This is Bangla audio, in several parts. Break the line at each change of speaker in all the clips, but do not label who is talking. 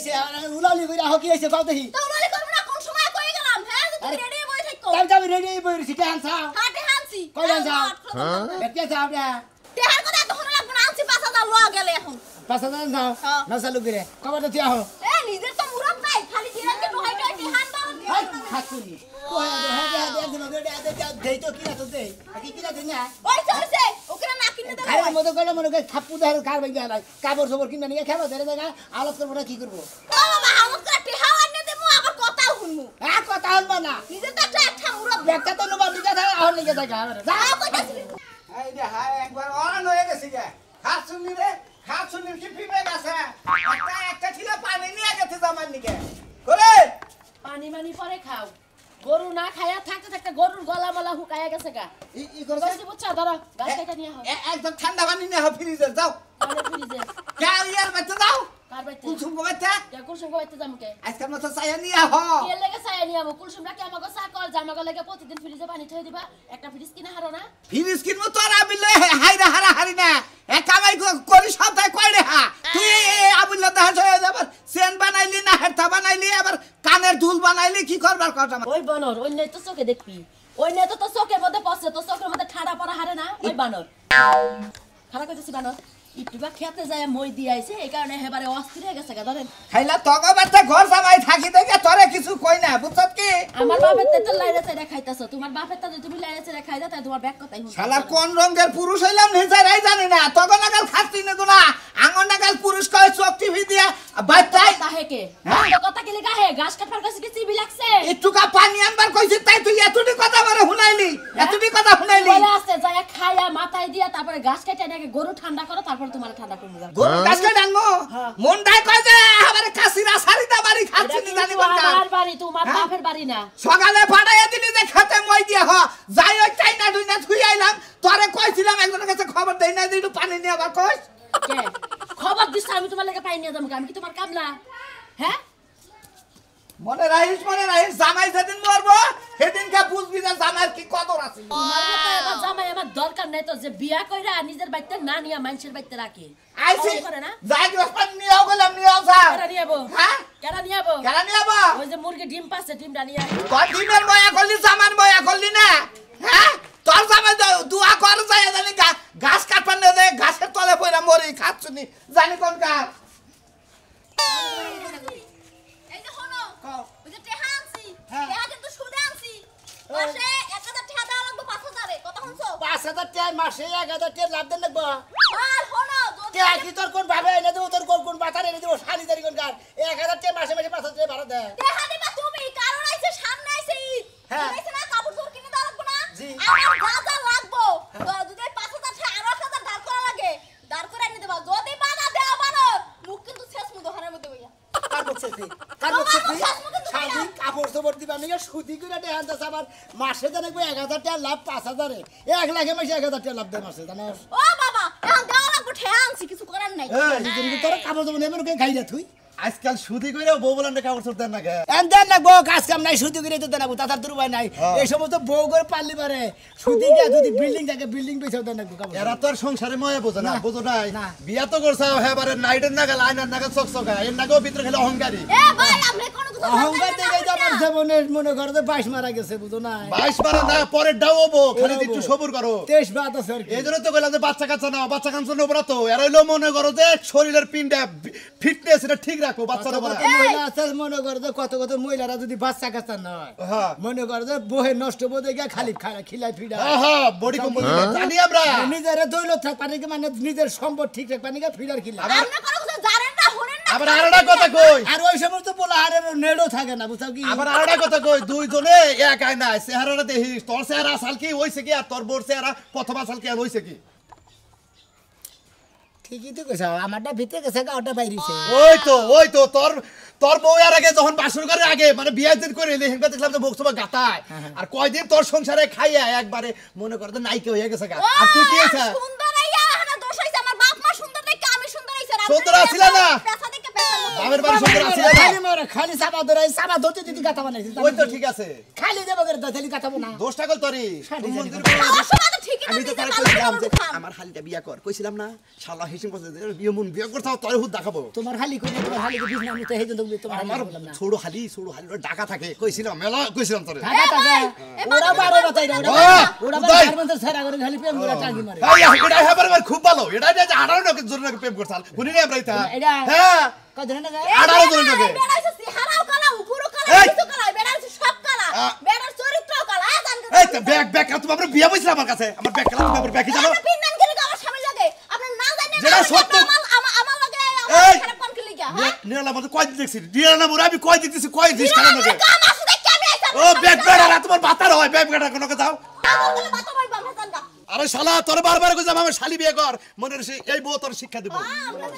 হইছে উলালি কইরা হকি হইছে কও দেখি
তো উলালি করব না কোন সময় কই গেলাম হ্যাঁ তুমি রেডি বই থাকো
তাই রেডি বই রইছি তে আনছাও
হাটে হানছি
কই আনছাও বেটিয়া যাও না
তেহার কথা তখন লাগবে না আনছি 5000 লওয়া গেলে এখন
5000 যাও না চালু করে কবে তো দিয়া হো
এ নিজের তো মুরত নাই খালি জিরাকে ঢোহাই ঢোহাই তেহান দাও
খাতুনি কই একদিন দেই তো কিনা তো দেই কি কিনা দেই না
ওই চলছে ওকে না কিনে দেব
আরে মতো কইলে মনে কই থাপ্পু দেহার কার ভাই গেল কাপড় সবর কিনা নিয়ে খেলো ধরে জায়গা আলাপ করব না কি করব
বাবা আমত করে টেহা আনে দেমু আবার কথা শুনমু
কথা হলবা না
নিজে তো একটা মুরত
একটা তো নবা নিজে থাকে আর নিজে থাকে
যাও কইতাছি
এই রে হাই একবার অরান হয়ে গেছে গে খাসুনি রে খাসুনি কি পিবে গেছে একটা ছিল পানি নিয়ে গেছে জামান নিকে করে
পানি মানি পরে খাও গরু না খায়া থাকতে থাকতে গরুর গলা মালা হুকায়া গেছে গা
ই করছে
গছি বুঝছা ধরো গাছ কেটে নিয়ে আহ
একদম ঠান্ডা পানি নিয়ে ফ্রিজে যাও
আরে ফ্রিজে
কে ইয়ার বাচ্চা যাও
কার বাইতে
কুলসুম গো বাচ্চা
কে কুলসুম কো বাইতে যামকে
আজকে মতো চাইয়া নিয়ে হ
কে লাগা চাই নিয়া আমো কুলসুম রাকে আমাগো সাকল জামাগো লাগে প্রতিদিন ফ্রিজে পানি থই দিবা একটা ফ্রিজ কিনা হারো না
ফ্রিজ কিনবো তোরা বিলে হাইরা হারা হারি না এ কামাই করি সপ্তাহে কয় রে হা তুই আবুল্লাহ দাস হয়ে যাবার সেন বানাইলি না হেরতা বানাইলি আবার কানের দুল বানাইলি কি করবার কথা
ওই বানর ওই নাই তো চোখে দেখবি ওই নাই তো চোখের মধ্যে পড়ছে তো চোখের মধ্যে ঠাড়া পড়া হারে না ওই বানর খারাপ কইতেছি বানর ইটুবা খেতে যায় মই দি আইছে এই কারণে হেবারে অস্থির হয়ে গেছে গা ধরেন
খাইলা তগো বাচ্চা ঘর জামাই থাকি দেখে তোরে কিছু কই না বুঝছত কি
আমার বাপের তো লাইরে চাইরা খাইতাছো তোমার বাপের তো তুমি লাইরে চাইরা খাইদা তাই তোমার ব্যাগ কথাই শুনছো
শালার কোন রঙের পুরুষ হইলাম নিজেরাই জানি না তগো নাগাল খাচ্ছি না গুনা আঙ্গন নাগাল পুরুষ কয় চোখ টিভি দিয়া বাচ্চাই
তাহে কে তো কথা কি লাগা হে গাছ কাটবার কাছে কি চিবি লাগছে
একটুকা পানি আনবার কইছি তাই তুই এতটি কথা বলে শুনাইলি এতটি কথা শুনাইলি
বলে আছে যায় খায়া মাথায় দিয়া তারপরে গাছ কেটে নাকি গরু ঠান্ডা করো তারপর তোমার ঠান্ডা করব
গরু গাছকে ডানমো মন দাই কয় যে আমারে কাশিরা সারিদা বাড়ি খাচ্ছি না জানি কোন
আমার বাড়ি তোমার বাপের বাড়ি না
সকালে ফাটাইয়া দিলি যে খেতে মই দিয়া হ যাই ওই চাইনা দুইনা থুই আইলাম তোরে কইছিলাম একজনের কাছে খবর দেই না দিলু পানি নিয়ে আবার কইস
কে খবর দিছ আমি তোমার লাগে পাই নিয়ে যাবো আমি কি তোমার কামলা হ্যাঁ
মনে রাখিস জামাই যেদিন মরবো সেদিন কা বুঝবি যে জামাইয়ের কি কদর আছে
তোমার মতো এবার জামাই আমার দরকার নাই তো যে বিয়া কইরা নিজের বাড়িতে না নিয়া মানুষের বাড়িতে রাখে
আইছি
করে না
যাই গ্রস্তান নিয়েও গেলাম নিয়েও যা
কেডা নিয়াবো
হ্যাঁ
কেডা নিয়াবো
কেন নিয়াবো
ওই যে মুরগি ডিম পাচ্ছে ডিমটা নিয়া
তোর ডিমের বয়া করলি জামান বয়া করলি না হ্যাঁ তোর জামাই দুয়া কর যায় জানি গাছ কাটপান না দে গাছের তলে পয়রা মরি খাচ্ছুনি জানি কোন কাজ
এই যে হলো ওই যে টেহা আনছি
হ্যাঁ।
টেহা কিন্তু সুদে আনছি মাসে 1000 টাকা দেওয়া লাগবে 5000 এ কথা শুনছো
5000 টাকা মাসে 1000 টাকা লাভ দেন লাগবো
আর হলো যদি
কে কি তোর কোন ভাবে এনে দেব তোর কোন বাতার এনে দেব শালি দারি কোন কার 1000 টাকা মাসে 5000 টাকা ভাড়া দে
টেহা দিবা তুমি কারণ আইছে সামনে আইছে ঈদ
হ্যাঁ।
আইছে না কাপড় চোপড় কিনে দেওয়া লাগবে না
জি।
আমার বাজার লাগবো তো যদি 5000 টাকা আর 1000 দাঁড় করা লাগে দাঁড় করে এনে দেবা যদি বাধা দেওয়া বানর মুখ কিন্তু শেষ মুখ হারার মধ্যে হইয়া
কার বকছে তুই শালি কাপড় সবর দিবা নিয়ে সুদি করে দে আনতাছ আবার মাসে জানে 1000 টাকা লাভ 5000 এ 1 লাখে মাসে 1000 টাকা লাভ দে মাসে জানাস
ও বাবা এখন দেওয়া লাগবে ঠেয়া আনছি কিছু করার নাই
এই তোর কাপড় সবর নেবে কে খাইরা তুই
আজকাল সুদি কইরা বউ বলান কাপড় চোর দেন না কে
এন দেন লাগবো কাজ কাম নাই সুদি করে তো দেনাবো তাতার তোর উপায় নাই এই সমস্ত বউ করে পারলি পারে সুদি কে যদি বিল্ডিং থাকে বিল্ডিং বেচাও দেন লাগবো কাপড়
এরা তো আর সংসারে ময়ে বোঝে না
না।
বুঝো নাই
না।
বিয়া তো করছাও হেবারে নাইটের নাগাল আয়নার নাগাল চকচকা এর নাগাল ভিতরে খেলে অহংকারী
এ ভাই আমরা কোনো কিছু
অহংকার দেখে তো আমার জীবনে মনে করো 22 মারা গেছে বুঝো না
22 মারা না পরে ডাউবো খালি একটু সবুর করো
23 বাদ আছে আর কি
এই জন্য তো কইলাম যে বাচ্চা কাচ্চা নাও বাচ্চা কাচ্চা নেবো না তো এরা হইলো মনে করো যে শরীরের পিন্ডা ফিটনেস এটা ঠিক রাখো বাচ্চারা বলা
মহিলা আছে মনে করো যে কত কত মহিলারা যদি বাচ্চা কাচ্চা নয়
হ্যাঁ
মনে করো যে বহে নষ্ট বোধে গিয়ে খালি খিলাই ফিডা
হ্যাঁ বডি কম্পোজ জানি আমরা
নিজের দৌলত থাক পানি মানে নিজের সম্পদ ঠিক রাখ পানি ফিডার খিলা
আমরা কোনো কিছু জানেন না শুনেন না
আবার আরেকটা কথা কই
আর ওই সমস্ত পোলা হারের নেড়ো থাকে না বুঝছো কি
আবার আরেকটা কথা কই দুইজনে এক আয়না চেহারাটা দেখিস তোর চেহারা আসাল কি হইছে কি আর তোর বোর চেহারা প্রথম আসাল কি আর হইছে কি
ঠিকই তো কইছো আমারটা ভিতরে গেছে ওটা বাইরেছে
ওই তো তোর বউ এর আগে যখন বাসর করে আগে মানে বিয়ের দিন করে এলে হেনকা দেখলাম যে বকসবা গাতায় আর কয়দিন তোর সংসারে খাইয়া একবারে মনে করে নাইকে হয়ে গেছে গা আর তুই কি হইছে
সুন্দর আইয়া না দোষ হইছে আমার বাপ মা সুন্দর দেখে আমি সুন্দর হইছে
সুন্দর আছিল না?
পেশা দেখে পেশা
বাবার বাড়ি সুন্দর আছিল না
খালি মোর খালি সাবা ধরাই সাবা ধরতে দিদি গাতা বানাইছি
ওই তো ঠিক আছে
খালি দেব করে দইলি গাতাবো না
দোষটা কল তোরই
সাড়ে
মন্দির
আমার সময় তো ঠিক
আমি তো তারে কইছিলাম যে আমার হালিটা বিয়া কর কইছিলাম না শালা হিসিম করতে বিয়ে মন বিয়া করতে তোরে হুদ দেখাবো
তোমার হালি কই তোমার হালি কই দিছ না আমি তো হেজন তুমি তোমার
আমার
বললাম না
ছোড়ো হালি ডাকা থাকে কইছিলাম মেলা কইছিলাম তোরে
ঢাকা টাকা ওরা বারে বাতাই না ওরা বারে গার্মেন্টস ছাড়া করে খালি প্রেম করে টাঙ্গি মারে
এই এটা হেবার খুব ভালো এটা যে 18 লোকের জন্য প্রেম করছাল শুনি রে আমরা এটা
এটা
হ্যাঁ
কত না না
18 জন লোকে
বেড়াইছে সিহারাও কালা উপরও কালা
এই!
নিচু কালা বেড়াইছে সব কালা বেড়ার চরিত্রও কালা
এই তো ব্যাগ তুমি আমরা বিয়া বইছিলাম আমার কাছে আমার ব্যাগ খেলা তুমি ব্যাগ কি জানো
আপনি পিন নাম গেলে আমার স্বামী লাগে আপনি না জানেন
যেটা সত্য।
আমার লাগে
এই!
আমার খারাপ কোন কি লাগা হ্যাঁ
নিরালা মধ্যে কয় দিন দেখছি নিরালা মোরে আমি কয় দিতেছি কয় দিস কেন নাকি
কাম আছে দেখি আমি আইতাম
ও ব্যাগ বেড়া তোমার বাতার হয় ব্যাগ বেড়া কোনো কথা
বলে বাতা ভাই বাবা জানগা
আরে শালা তোর বারবার কইতাম আমার শালি বিয়ে কর মনের এই বউ তোর শিক্ষা দেব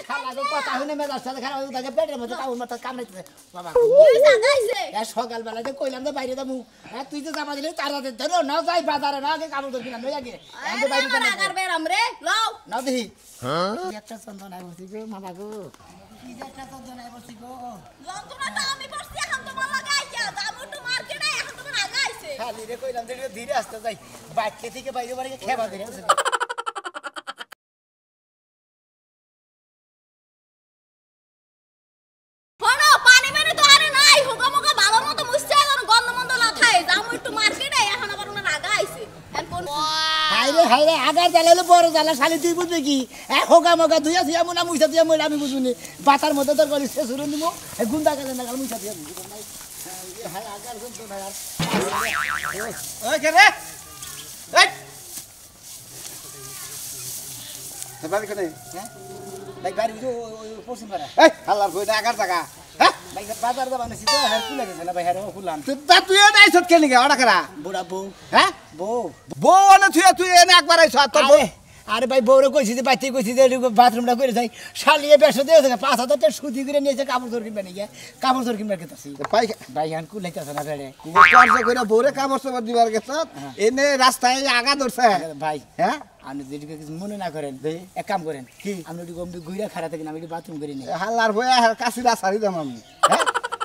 খালা তো কথা হইনে মেজাজ সাথে খারাপ হয়ে থাকে পেটের মধ্যে কাউর মাথা কামড়াইতেছে বাবা
কি জানাইছে
এ সকাল বেলাতে কইলাম তো বাইরে যাবো হ্যাঁ তুই তো জামা দিলে তারা ধরো না যাই বাজারে না আগে কাপড় কিনা লই আগে আমি তো বাইরে
আমার আগার বেরাম রে লও
না দেখি কি একটা চন্দনায় বসি গো মামা গো কি যে একটা চন্দনায় বসি গো
যন্ত্রণাটা আমি করছি এখন তোমার লাগে আইয়া দামু তো মার্কেটে এখন তোমার আগা আইছে
খালি রে কইলাম যে ধীরে আসতে যাই বাইকে থেকে বাইরে বাড়ি খেবা ধরে আছে
হলো পানি মেরে তো আরে নাই হুগা মুগা ভালো মতো মুছছে এখন গন্ধ মন্দ না খায় দামু একটু মার্কেটে এখন আবার ওনার আগা আইছে এখন কোন
হাই রে আগার জ্বালালে বড় জ্বালা শালি তুই বুঝবি কি হোগা মগা ধুইয়া থুয়া মুনা মুইসা দিয়া মইলা আমি বুঝুনি বাতার মধ্যে তোর গলি শেষ হলো নিমো গুন্ডা কাজে না গাল মুইসা দিয়া হাই আগার গুন্ডা ভাই আর
ওই কে রে এই বাড়ি কোনে
হ্যাঁ ভাই বাড়ি তো পশ্চিম পাড়া
এই হাল্লার কই না আগার জায়গা হ্যাঁ
ভাই বাজার যাবা নাছি তো হ্যাঁ খুলে গেছে না ভাই হ্যাঁ খুললাম
তুই এনে আইছত কে নিগে ওটা করা
বুড়া বউ
হ্যাঁ
বউ
বউ না তুই এনে একবার আইছ তোর বউ
আরে ভাই বউরে কইছি যে বাইতে কইছি যে বাথরুমটা করে যাই শালিয়ে বেশ দিয়েছে 5,000 টাকা সুদি করে নিয়েছে কাপড় চোর কিনবে নাকি কাপড় চোর কিনবে কেতাছি
পাই
ভাই হান কুলাইতেছে না বেড়ে
কার্য করে বউরে কামড় সবার দিবার গেছ এনে রাস্তায় আগা ধরছে
ভাই
হ্যাঁ
আপনি যদি কিছু মনে না করেন এক কাম করেন কি আপনি যদি গম্ভীর ঘুরে খাড়া থাকেন আমি বাথরুম করি নি
হাল্লার বই কাশিরা সারি দাম আমি হ্যাঁ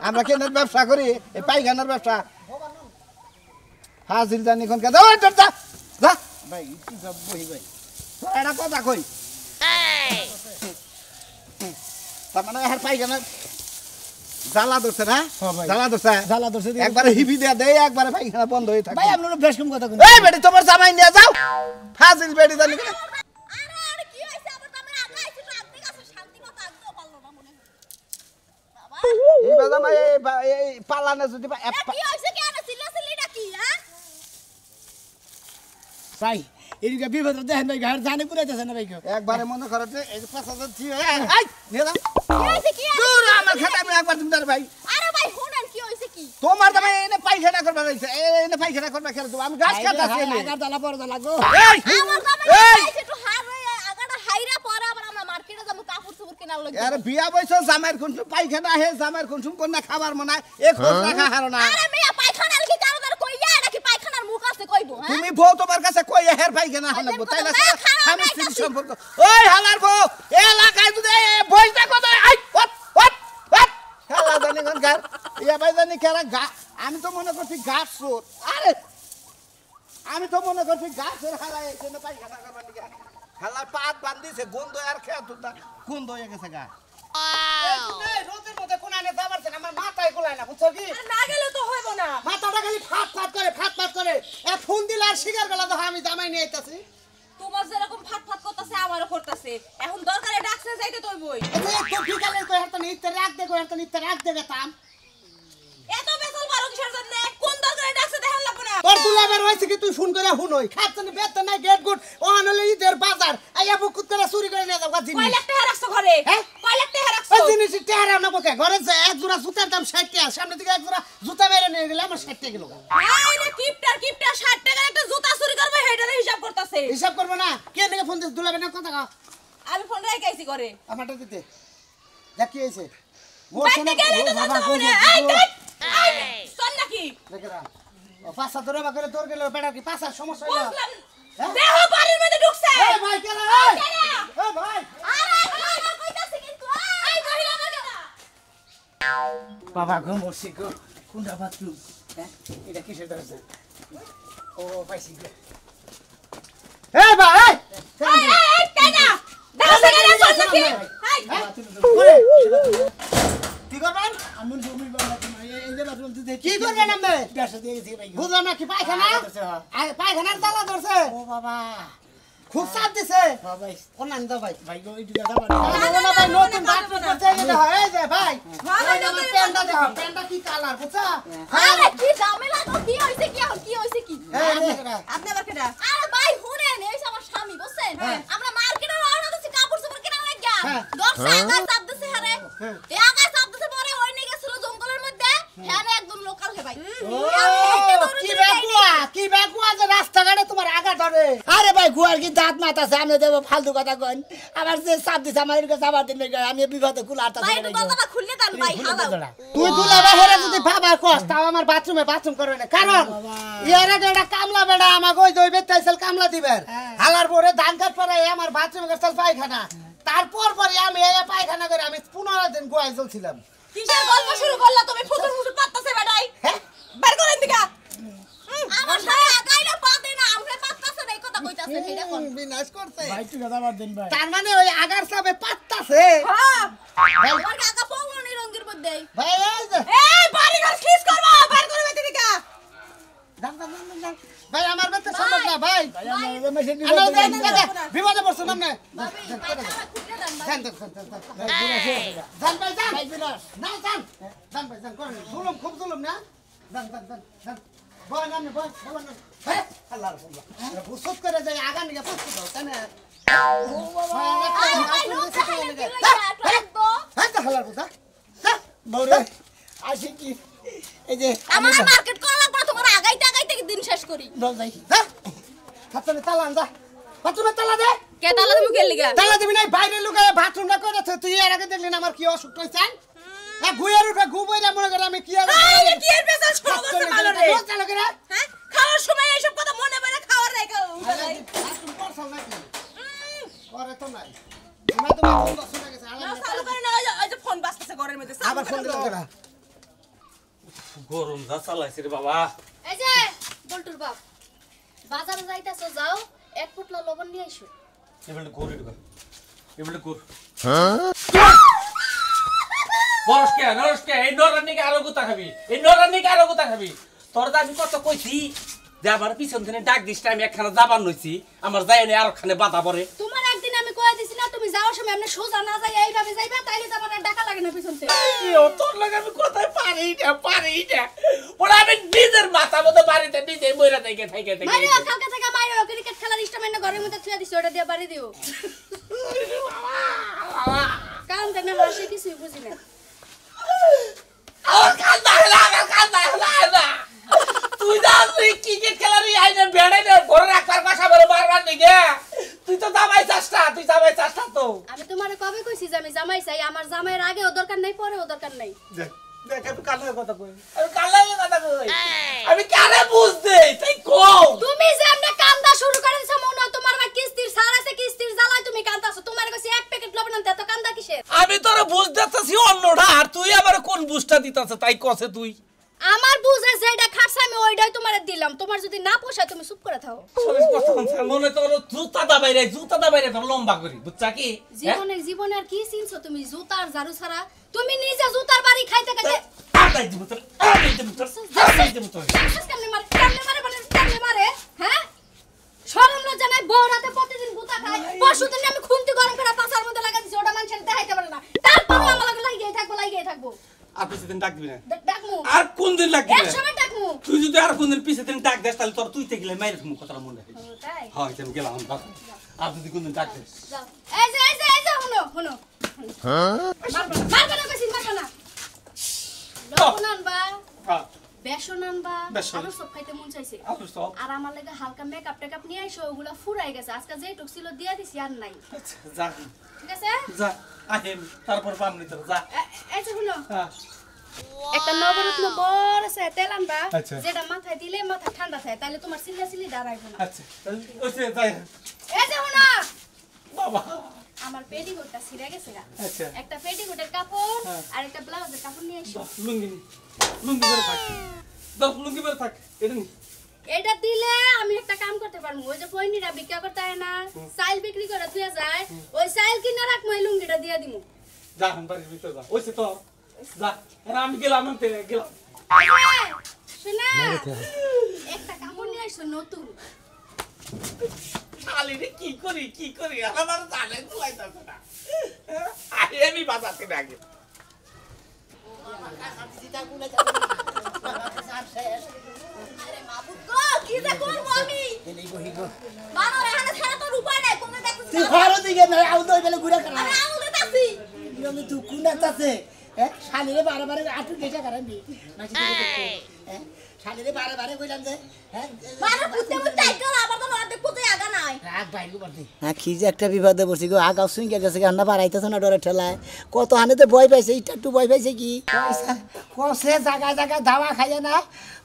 আমরা কেনের ব্যবসা করি এই পাইখানার ব্যবসা হাজির জানি কোন কাজ ওই তোর যা
ভাই কি সব বহি ভাই
এটা কথা কই তার মানে আর পাইখানা জ্বালা ধরছে না
হ্যাঁ ভাই।
জ্বালা ধরছে
জ্বালা ধরছে দিয়ে-
একবারে হিবি দেয়া দেয় একবারে পাইখানা বন্ধ হয়ে থাকে
ভাই আপনারা বেশ কম কথা কোন
এই বেটি তোমার জামাই নিয়ে যাও ফাজিল বেটি জানি কেন
আরে আরে কি হইছে আবার তোমার আগা আইছে তো আপনি কাছে শান্তি মতো আগতেও পারলো না মনে হয় বাবা
এই জামাই এই পালানে যদি
এ কি হইছে কি আনা চিল্লাচিল্লিটা কি হ্যাঁ
ভাই এদিকে বিপদ দেখেন ভাই ঘর জানে পুরাইতেছে না ভাই কেউ
একবারে মনে করো যে এই 5,000 জি এই নিয়ে যাও
কি হইছে কি
দূর আমার খাতা আমি একবার তুমি দাঁড় ভাই
আরে ভাই শুনেন কি হইছে কি
তোমার জামাই এনে পাইখানা করবা রইছে এনে পাইখানা করবা খেলে তুমি আমি গাছ কাটা আছি এনে।
আগার জ্বালা বড় জ্বালা গো
এই
আমার দামে
এই
আইছে একটু হার হয়ে আগাটা হাইরা পরে আবার আমরা মার্কেটে যাবো কাপড় চোপড় কেনার লাগবে
আরে বিয়া বইছো জামাইর কোনসুম পাইখানা হে জামাইর কোনসুম কোন না খাবার মনে এ খোঁজ রাখা হারো না
আরে মেয়া পায়খানার কি কারদার কইয়া নাকি পায়খানার মুখ আছে কইবো হ্যাঁ
তুমি বউ তোমার কাছে কই হের পাইখানা হালাবো তাই না আমি স্ত্রী সম্পর্ক ওই হালার বউ এলাকায় যদি বইটা কত আই ওট ওট ওট খেলা জানি কোনকার ইয়া ভাই জানি কেরা গা আমি তো মনে করছি গাছ চোর আরে আমি তো মনে করছি গাছের হালায় এখানে পাইখানা করবার দিকে হালার পাত বান্ধিছে গন্ধ আর খেয়া তুলতা গন্ধ হয়ে গেছে গা রোদের মধ্যে কোনানে যাবার আমার মাথায় কোলায় না বুঝছো কি
না গেলে তো হইব না
মাথাটা খালি ফাট করে এ ফোন দিলে আর শিকার গলা দেখো আমি জামাই নিয়ে আইতাছি
তোমার যেরকম ফাট ফাট করতেছে আমারও করতেছে এখন দরকারে ডাকছে যাইতে তুই বই
তো বিকালে কই হাতে নিতে রাখ দে বেতাম
এত বেসল বারো কিসের জন্য কোন দরকারে ডাকছে দেখেন লাগবে না
তোর দুলাবার হইছে কি তুই ফোন করে হুনই খাচ্ছনি বেতন নাই গেট গুড ওহানলে ঈদের বাজার আইয়া বুকুত করে চুরি করে নিয়ে যাও জিনিস
কয় লাখ টাকা রাখছো ঘরে
হ্যাঁ?
কয় লাখ টাকা রাখছো
ওই জিনিস টেহারা না বকে ঘরে যে এক জোড়া জুতার দাম 60 টাকা সামনে দিকে এক জোড়া জুতা মেরে নিয়ে গেলে আমার 60 টাকা গেল
এই রে কিপটার 60 টাকার একটা জুতা চুরি করবে হেডারে হিসাব করতেছে
হিসাব করব না কে নিকে ফোন দিস দুলাবার না কথা কা
আমি ফোন রাখাইছি করে
আমারটা দিতে যা কি হইছে
বাইতে গেলে তো জানতে হবে না এই দেখ এই শোন নাকি
দেখরা ও পাঁচা ধরে বা করে তোর গেল বেটা কি পাঁচা সমস্যা হইলো
বুঝলাম
হ্যাঁ?
দেহ বাড়ির মধ্যে ঢুকছে
এই ভাই কেরা এই এই ভাই
আরে কইতাছে কিন্তু এই মহিলা মহিলা
বাবা গো মরছি গো কোনটা বাথরুম হ্যাঁ এটা কিসের দরজা ও পাইছি গো
এ ভাই
এই কেনা দাও সেখানে চল নাকি হাই
কি করবেন
আমি জমি বাবা এই যে বাথরুম তুই
কি করবেন আপনি
দেশে দিয়ে গেছি ভাই
বুঝলাম না কি পায়খানা পায়খানার তালা ধরছে
ও বাবা
খুব চাপ দিছে
ভাই
অন্যান্য দাও ভাই
ভাই গো একটু কথা বল
না ভাই নতুন বাথরুম করতে গেলে হয় এই যে ভাই
ভালো
আমার প্যান্টটা দেখো প্যান্টটা কি কালার বুঝছা
আরে কি ঝামেলা গো কি হইছে কি এখন কি হইছে কি
আপনি আবার কেডা
আরে ভাই শুনেন এই যে আমার স্বামী বুঝছেন আমরা মার্কেটে রওনা দিছি কাপড় চোপড় কেনা লাগিয়া
হ্যাঁ।
দর্শা আগা চাপ দিছে হারে এই আগা চাপ দিছে পরে ওই নিয়ে গেছিল জঙ্গলের মধ্যে হ্যাঁ একদম লোকাল হে ভাই
কি বেকুয়া যে রাস্তাঘাটে তোমার আগা ধরে
আরে ভাই গুয়ার কি দাঁত মাথা সামনে দেবো ফালতু কথা কন আমার যে চাপ দিছে আমার কাছে আবার দিন আমি বিগত কুল আটা
ভাই একটু কথাটা খুললে দেন ভাই হালাও
তুই দুলা বাহিরে যদি বাবা কস তাও আমার বাথরুম করবে না কারণ ইয়ার আগে একটা কামলা বেড়া আমাকে ওই দই বেতাইছিল কামলা দিবেন হালার পরে ধান কাট পরে আমার বাথরুমে গেছিল পায়খানা তারপর পরে আমি এই পায়খানা করে আমি 15 দিন গোয়ায় চলছিলাম
কিসের গল্প শুরু করলা তুমি ফুটুর ফুটুর পাত্তাছে বেটাই
হ্যাঁ
বের করেন দিকা আমার সাথে আগাইরা পাতে না আমরা পাত্তাছে না এই কথা কইতাছে এটা কোন
বিনাশ করতে
ভাই তুই কথা বল দিন ভাই
তার মানে ওই আগার সাবে পাত্তাছে
হ্যাঁ আমার কাকা পঙ্গল নিরঙ্গের মধ্যে
ভাই এই যে
এই বাড়ি ঘর খিস করবা বের করে বেতে দিকা
দাম ভাই আমার বেতে সম্ভব না ভাই
ভাই আমরা মেশিন
বিপদে পড়ছো না
ভাবি পায়খানা খুলে দেন ভাই
জান ভাই জান
ভাই বিনাশ
না জান জান ভাই জান করেন জুলুম খুব জুলুম না জান বয় নামনে বয় হ্যাঁ আল্লাহর আল্লাহ বুসত করে যাই আগা নিয়ে পড়তে দাও তাই না
ও বাবা
আরে ভাই লোক খাইলে কি লাগা লাগবো
হ্যাঁ তো হালার কথা
বউরে আসি কি এই যে
আমার মার্কেট করা লাগবে না, তোমার আগাইতে আগাইতে দিন শেষ করি
দল যাই
হ্যাঁ হাতনে তালা আন যা বাথরুমে তালা দে
কে তাহলে তুমি গেল লিগা
তালা দিবি না বাইরে লুকায় বাথরুমটা করেছে তুই এর আগে দেখলি না আমার কি অসুখ হইছে না গুয়ের উঠে গুবইরা মনে করে আমি কি আর
এই কি এর পেছন শুরু করতে ভালো রে
চালু করে
হ্যাঁ খাওয়ার সময় এইসব কথা মনে পড়ে খাওয়ার রেখে
বাথরুম করছাল নাকি করে তো নাই তোমার তো ফোন বসে গেছে
চালু করে না ওই যে ফোন বাজতেছে ঘরের মধ্যে
আবার ফোন দিল কেন
গরম যা চালাইছে রে বাবা
এই যে বল্টুর বাপ বাজারে যাইতাছো যাও এক পুটলা লবণ নিয়ে আইসো
এবারে গরু ঢুকা এবারে গরু নরসকে এই নরানিকে আরো গুতা খাবি তোর দা আমি কত কইছি যে আমার পিছন থেকে ডাক দিস আমি একখানা যাবার নইছি আমার যাই না আরখানে বাধা পড়ে
তোমার একদিন আমি কয়ে দিছি না তুমি যাওয়ার সময় আপনি সোজা না যাই এইভাবে যাইবা তাইলে তো আমার আর টাকা লাগে না পিছন থেকে
তোর লাগে আমি কোথায় পারি না ওরা আমি নিজের মাথা মতো বাড়িতে নিজে মইরা থেকে
মাইরো কালকে থেকে মাইরো ক্রিকেট খেলার স্টামেন্ট ঘরের মধ্যে থুয়া দিছি ওটা দিয়ে বাড়ি দিও কাম দেনে হাসি কিছুই বুঝি না
তুই জানি ক্রিকেট খেলার আইনে বেড়াই না ঘরে রাখার কথা বলে বারবার দিকে তুই তো জামাই চাষটা তো
আমি তোমারে কবে কইছি যে আমি জামাই চাই আমার জামাইয়ের আগেও দরকার নাই পরেও দরকার নাই
দেখ আমি কালের কথা কই আমি কারে বুঝতে তাই কও
তুমি যে আমনে কান্দা শুরু করে দিছো মনে হয় তোমার ভাই কিস্তির সার আছে কিস্তির জ্বালায় তুমি কান্দাছো তোমার কাছে এক প্যাকেট লবণ আনতে এত কান্দা কিসের
আমি তোরা বুঝতেছি অন্যটা আর তুই আবার কোন বুঝটা দিতাছ তাই কছে তুই
আমার বুঝে যেটা খাটছে আমি ওইটাই তোমারে দিলাম তোমার যদি না পোষায় তুমি চুপ করে থাও
সরিস কথা মনে তোর জুতা দাবাইরে তোর লম্বা করি বুঝছা কি
জীবনে আর কি চিনছো তুমি জুতার ঝাড়ু ছাড়া তুমি নিজে জুতার বাড়ি খাইতে খাইতে
আদাই দিব তোর
কেমনে মারে হ্যাঁ শরম লজ্জা নাই বউ রাতে প্রতিদিন গুতা খায় পরশুদিন আমি খুন্তি গরম করে পাছার মধ্যে লাগা দিছি ওটা মানুষের দেখাইতে পারে না তারপর আমার লাগে লাগিয়ে থাকবো
আপনি সেদিন ডাক দিবি না
ডাকমু
আর কোন দিন লাগবে
এক সময় ডাকমু
তুই যদি আর কোন দিন পিছে দিন ডাক দেস তাহলে তোর তুই থেকে গেলে মাইরে তুমি কথাটা মনে রাখিস
তাই
হ্যাঁ আমি গেলাম আর যদি কোন দিন ডাক দেস
যাও এই যে শুনো মারবা না বেশি মারবা না লবণ আনবা
হ্যাঁ
বেসন আনবা
বেসন।
আলু সব খাইতে মন চাইছে
আলু সব?
আর আমার লাগে হালকা মেকআপ টেকআপ নিয়ে আইসো ওগুলা ফুরাই গেছে আজকে যেটুক ছিল দিয়ে দিছি আর নাই
যা
ঠিক আছে
যা আহিম তারপর পামনি তোর যা
এই যে শুনো
হ্যাঁ
একটা নবরত্ন বড় আছে তেল আনবা
আচ্ছা।
যেটা মাথায় দিলে মাথা ঠান্ডা থাকে তাহলে তোমার সিল্লা দাঁড়াইবে না
আচ্ছা ওইসে যাই
এই যে শুনো
বাবা
আমার পেটিকোটটা ছিঁড়ে গেছে গা
আচ্ছা।
একটা পেটিকোটের কাপড়
হ্যাঁ।
আর একটা ব্লাউজের কাপড় নিয়ে এসো
লুঙ্গি বের থাক লুঙ্গি বের থাক এটা নি
এটা দিলে আমি একটা কাম করতে পারবো। ওই যে পয়নিরা বিক্রি করতে হয় না, চাইল বিক্রি করে দিয়ে যায়, ওই চাইল কিনে রাখ মই লুঙ্গিটা দিয়ে দিমু।
যা এখন বাড়ির ভিতরে যা ওইসে তো যা আমি গেলাম গেলাম
শোনা একটা কাপড় নিয়ে আসো নতুন।
শালি রে কি করি আমার জানে তুলাইতাছে না আমি বাজাতে আগে
আরে মাবুদ গো কি যে করব আমি বানর এখানে ছাড়া তোর উপায় নাই কোন দেখছিস
তুই ঘরের দিকে না আউ তো বেলে ঘুরে করা
আমি আউলে তাছি
আমি তুই কোন আছে শালিরে বারে আটু গেছে কারণবি মাছি শালিরে বারে কইলাম যে
বানর পুতে মুতে আইগল আবার তো নড়তে পুতে আগা নাই
রাগ বাইরু করতে হ্যাঁ কি যে একটা বিপদে পড়ছি গো আগাও সুইঙ্গে গেছে গান্না বাড়াইতেছ না ডরে ঠেলায় কত হানেতে ভয় পাইছে একটু ভয় পাইছে কি কসে জায়গা ধাওয়া খাইয়া না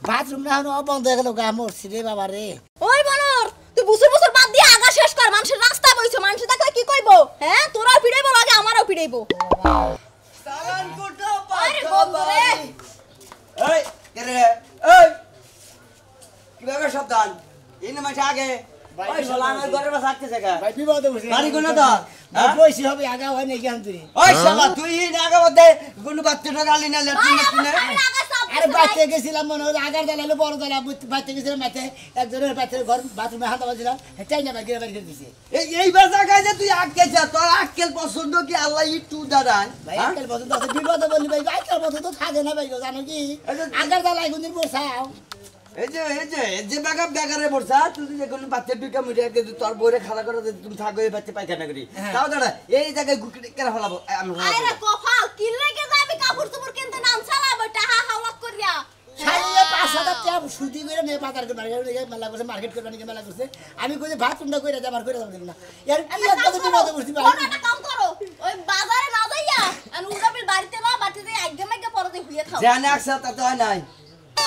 বাথরুম না হনো বন্ধ হয়ে গেল গা মরছি রে বাবা রে
ওই বানর তুই বুসুর বাদ দিয়ে আগা শেষ কর মানুষের রাস্তা বইছো মানুষ দেখলে কি কইবো হ্যাঁ তোরাও পিড়াইবো লাগে আমারও পিড়াইবো
সালান কোটো
আরে বন্ধুরে
এই কে রে এই কি ব্যাপার সাবধান ইনে মাঝে আগে ওই শালা আমার ঘরে বসে থাকতেছে কা
ভাই বিপদে পড়ছি
বাড়ি কোন তো
বইছি হবে আগা হয় নাকি আন তুই
ওই শালা তুই ইনে আগে মধ্যে কোন বাচ্চাটা গালি না লেট্রিন লেট্রিনে
আরে বাইতে গেছিলাম মনে হয় আগার দালালে বড় দালা বাইতে গেছিলাম মাঠে একজনের বাইতে ঘর বাথরুমে হাত বাজিলাম হেটাই না বাইরে বাইরে দিছে
এই বাজা গায়ে তুই আটকে যা তোর আটকেল পছন্দ কি আল্লাহ একটু দাঁড়ান
ভাই আজকাল পছন্দ আছে বিপদে বলি ভাই আজকাল পছন্দ তো থাকে না ভাই জানো কি আগার দালাই কোনদিন বসাও
এই যে বেগারে বলছা তুই যে কোন বাচ্চা টুকা মুড়িয়া কে তোর বইরে খালা করে তুমি থাকো এই বাচ্চা পায়খানা করি তাও দাঁড়া এই জায়গায় গুকড়ি কেন ফলাবো আমি
আরে কফাল কি লাগে যাবি কাপড় চোপড় কিনতে নাম চালাবো টাহা হাওলাত করিয়া
সাইলে 5,000 টাকা সুদি করে নে বাজার করে মেলা করছে মার্কেট করে নিয়ে মেলা করছে আমি কই যে ভাত তুমটা কইরা আমার কইরা দাম না এর কি একটা তো বিপদে পড়ছি ভাই
কোন একটা কাম করো ওই বাজারে না যাইয়া আর উড়াবিল বাড়িতে না বাটিতে আগে পরে হুইয়া খাও
জানে আকসা তা তো হয় নাই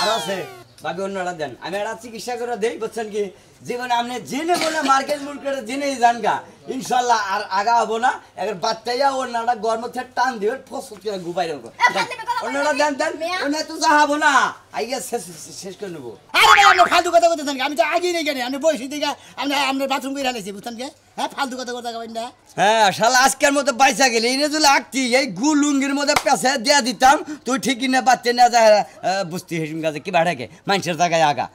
আর আছে বাকি অন্যরা দেন আমি একটা চিকিৎসা করে দেই বুঝছেন কি জীবনে আপনি জেনে বলে মার্কেট মুরকেটে জেনেই জানগা ইনশাল্লাহ আর আগা হবো না একবার বাচ্চাইয়া অন্যরা গরম থেকে টান দিবে ফসল করে গুবাই রাখবো অন্যরা দেন অন্য তো যাহাবো না আইয়া শেষ করে নেবো
আরে ভাই আপনি ফালতু কথা বলতেছেন আমি তো আগেই নেই জানি আমি বসে দিকে আমি আমরা বাথরুম করে আনাইছি বুঝছেন কি হ্যাঁ ফালতু কথা করতে গাবেন না
হ্যাঁ শালা আজকের মতো পয়সা গেলে এনে যদি আঁকতি এই গুলুঙ্গির মধ্যে পেঁচা দিয়া দিতাম তুই ঠিকই না বাচ্চা না যা বুঝতি হেসিম গাছে কি বাড়াকে মানুষের জায়গায় আগা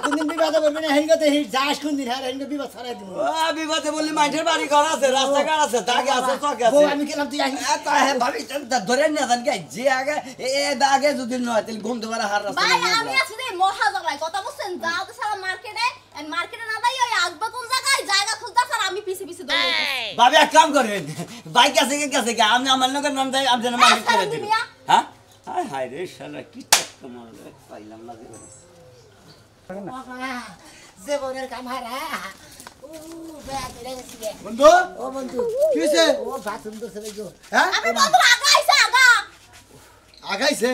কোনদিন বিবাদে বলবেন হেনগতে যাস কোনদিন হ্যাঁ হেনগে বিবাদ ছড়াই দিব
বিবাদে বললি মানুষের বাড়ি ঘর আছে রাস্তাঘাট আছে তাকে আছে চকে
বউ
আছে
আমি গেলাম তুই আসিস
ভাবি ধরে নিয়ে যান কে যে আগে আগে যদি নয় তাহলে ঘুম ধরে হার রাস্তা
ভাই আমি আছি রে মহা জায়গায় কথা বলছেন যাও তো সারা মার্কেটে না যাই ওই আগবা কোন জায়গা খুঁজতা স্যার আমি পিছে দৌড়াই
ভাবি এক কাম করেন বাইক আছে কে কাছে কে আমি আমার লোকের নাম দেয় আমি যেন মালিক করে দিই হ্যাঁ হায় হায় রে শালা কি টাকা মারবে পাইলাম না
জীবনের কামারা ও ব্যাগ লেগেছি
বন্ধু
ও বন্ধু
কি হইছে
ও বাথরুম তো চলে গো
হ্যাঁ
আমি বন্ধু আগা আইছে আগা
আগাইছে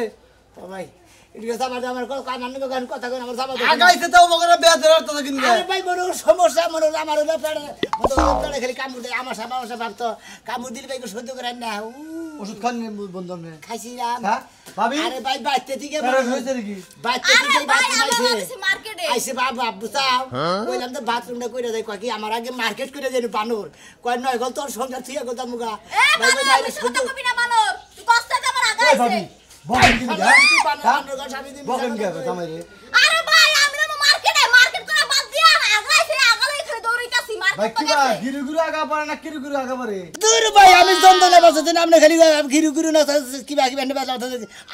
ও ভাই এদিকে আমার কান কথা কই আমার সাবা
আগাইছে তো মগরা বেয়া ধরার তো কিন্তু
আরে ভাই বড় সমস্যা মনে হলো আমার হলো পেড়ে খালি কামড় দেয় আমার সাবা ভাবতো কামড় দিলে ভাই সহ্য করেন না
ওষুধ খান বন্ধু নে
খাইছিলাম
হ্যাঁ ভাবি
আরে ভাই বাইতে থেকে
প্যারাস হইছে নাকি
বাইতে
আরে
থেকে
ভাই
বাথরুম
আমি
আইছে
আইছি মার্কেটে
আইসে বাবা বুঝাও কইলাম তো বাথরুমটা কইরা দেয় কয় কি আমার আগে মার্কেট করে যাই বানর কয় নয় গল তোর সংসার থিয়া কথা মুগা
এ বানর আমি কথা কবি না বানর তুই কষ্টে আমার আগা
এই ভাবি
আইছে
বলেন কি হ্যাঁ বলেন কি
বানর
জামাই রে
আরে ভাই আমি না মার্কেট করে বাদ দিয়া আগা আইছে আগালে খালি দৌড়াইতাছি
ভাই
মার্কেট
কি বা গিরুগুরু আগা পারে না কিরুগুরু আগা পারে
দূর ভাই আমি যন্ত্রণা বাঁচাতে না আপনি খালি ঘিরু না কিবা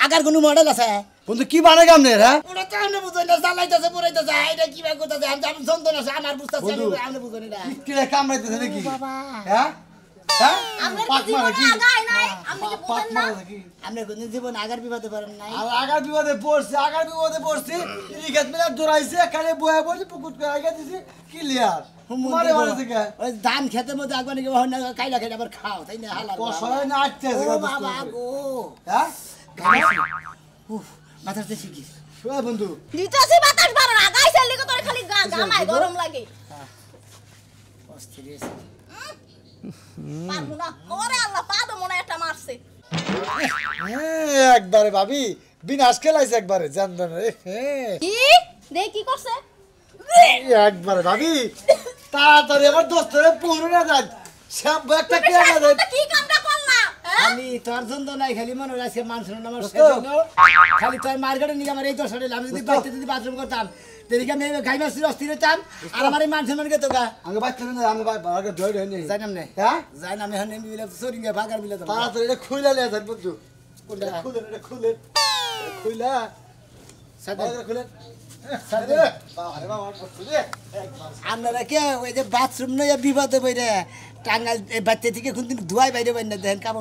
আগার কোনো মডেল আছে
বন্ধু কি বানাই গামনে হ্যাঁ
ওরা তো আপনি বুঝেন না চালাইতেছে পুরাইতেছে এটা কিবা করতেছে আমি যন্ত্রণা আছে আমার বুঝতেছি
বন্ধু,
আপনি বুঝেন না
কি রে কামড়াইতেছে নাকি
বাবা
হ্যাঁ হ্যাঁ
আমরা
পাক
কি
মারা
জীবনে
কি
আগা আই নাই আমি কি
পাক
বুঝেন না
মারা কি
আপনি কোন জীবন আগার বিপদে পারেন নাই
আর আগার বিপদে পড়ছি রিগেট মেলা দৌড়াইছে কালে বয়া পড়ছে পুকুর করে আগা দিছে ক্লিয়ার মারে মারে থেকে
ওই ধান খেতে মধ্যে আগুন কি হন না কাইলা খাইলে আবার খাও তাই না হালাল
কষায় না আটতে
ও বাবা গো
হ্যাঁ
উফ মাথাতে শিখি
শুয়ে বন্ধু
দিতাছি বাতাস বারণ আগা আইছে লিগে তোর খালি গামায় গরম লাগে
অস্থির
পারবো না ওরে আল্লাহ পাদো মনে একটা মারছে
একবারে ভাবি বিনাশ খেলাইছে একবারে জানবেন রে
কি দেখ কি করছে
একবারে ভাবি তাড়াতাড়ি আমার দোস্তরে পৌঁছে না যান শ্যাম্পু একটা কে না দেন
কি কামটা করলা
খালি তোর জন্য নাই খালি মনে হয় আজকে মানুষ আমার
দোস্ত।
শেষ হলো। খালি তোর মার্কেটে নিয়ে আমার এই দোষ হলে আমি যদি বাইতে যদি বাথরুম করতাম তেদিকে আমি গাই মাসির অস্থির হতাম আর আমার এই মানুষের মনে তো গা
আমি বাচ্চা না আমি বাগে ধরে ধরে নেই
যাই নামনে
হ্যাঁ
যাই নামে হন আমি বিলে সরিঙ্গা ভাগার বিলে তো
তাড়াতাড়ি এটা খুইলা লিয়া যান বন্ধু
কোনটা?
খুলেন এটা খুলেন খুইলা
সাদা
খুলেন
সাদা
আরে বাবা বস্তু রে
আপনারা কে ওই যে বাথরুম নয় বিপদে বইরে টাঙ্গাল বাচ্চা থেকে কোনদিন ধোয়াই বাইরে বাইরে দেখেন কাপড়